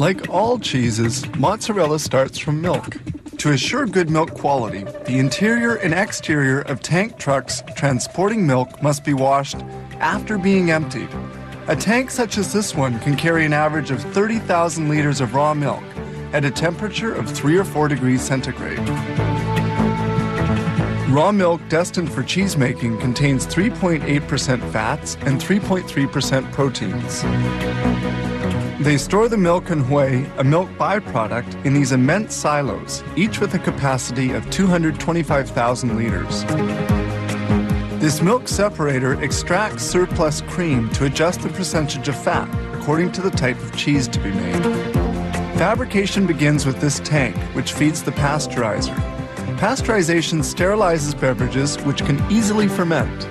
Like all cheeses, mozzarella starts from milk. To assure good milk quality, the interior and exterior of tank trucks transporting milk must be washed after being emptied. A tank such as this one can carry an average of 30,000 liters of raw milk at a temperature of 3 or 4 degrees centigrade. Raw milk destined for cheese making contains 3.8% fats and 3.3% proteins. They store the milk and whey, a milk byproduct, in these immense silos, each with a capacity of 225,000 liters. This milk separator extracts surplus cream to adjust the percentage of fat according to the type of cheese to be made. Fabrication begins with this tank, which feeds the pasteurizer. Pasteurization sterilizes beverages which can easily ferment.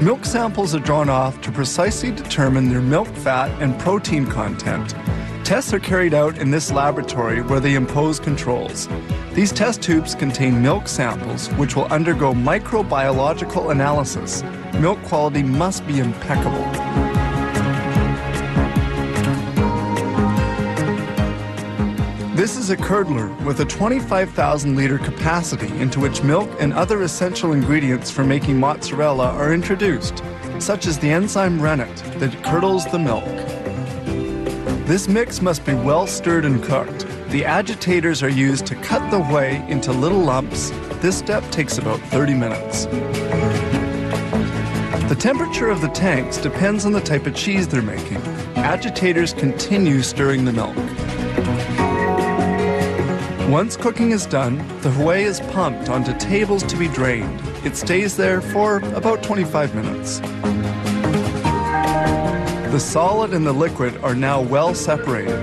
Milk samples are drawn off to precisely determine their milk fat and protein content. Tests are carried out in this laboratory where they impose controls. These test tubes contain milk samples which will undergo microbiological analysis. Milk quality must be impeccable. This is a curdler with a 25,000 liter capacity into which milk and other essential ingredients for making mozzarella are introduced, such as the enzyme rennet that curdles the milk. This mix must be well stirred and cooked. The agitators are used to cut the whey into little lumps. This step takes about 30 minutes. The temperature of the tanks depends on the type of cheese they're making. Agitators continue stirring the milk. Once cooking is done, the whey is pumped onto tables to be drained. It stays there for about 25 minutes. The solid and the liquid are now well separated.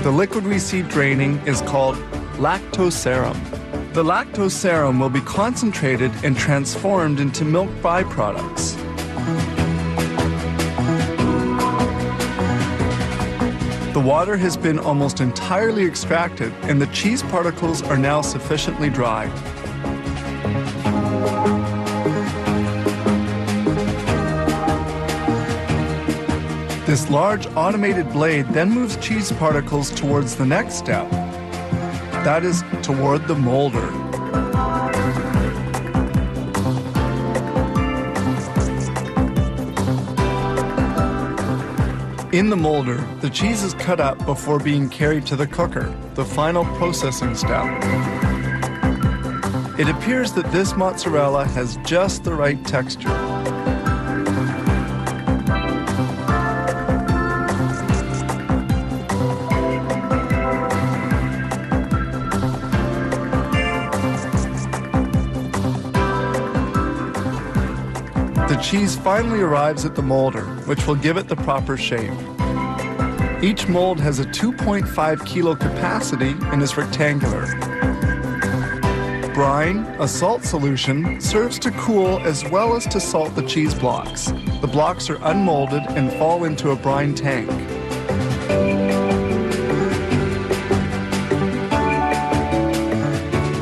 The liquid we see draining is called lactose serum. The lactose serum will be concentrated and transformed into milk byproducts. The water has been almost entirely extracted and the cheese particles are now sufficiently dry. This large automated blade then moves cheese particles towards the next step. That is toward the molder. In the molder, the cheese is cut up before being carried to the cooker, the final processing step. It appears that this mozzarella has just the right texture. The cheese finally arrives at the molder, which will give it the proper shape. Each mold has a 2.5 kilo capacity and is rectangular. Brine, a salt solution, serves to cool as well as to salt the cheese blocks. The blocks are unmolded and fall into a brine tank.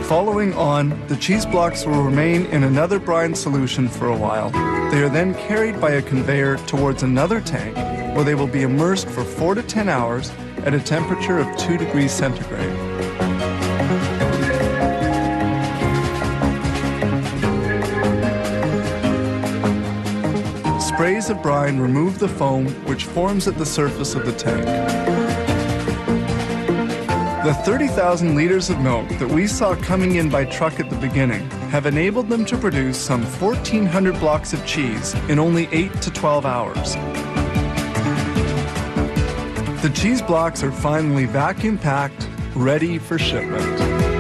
Following on, the cheese blocks will remain in another brine solution for a while. They are then carried by a conveyor towards another tank, where they will be immersed for 4 to 10 hours at a temperature of 2 degrees centigrade. Sprays of brine remove the foam which forms at the surface of the tank. The 30,000 liters of milk that we saw coming in by truck at the beginning have enabled them to produce some 1,400 blocks of cheese in only 8 to 12 hours. The cheese blocks are finally vacuum packed, ready for shipment.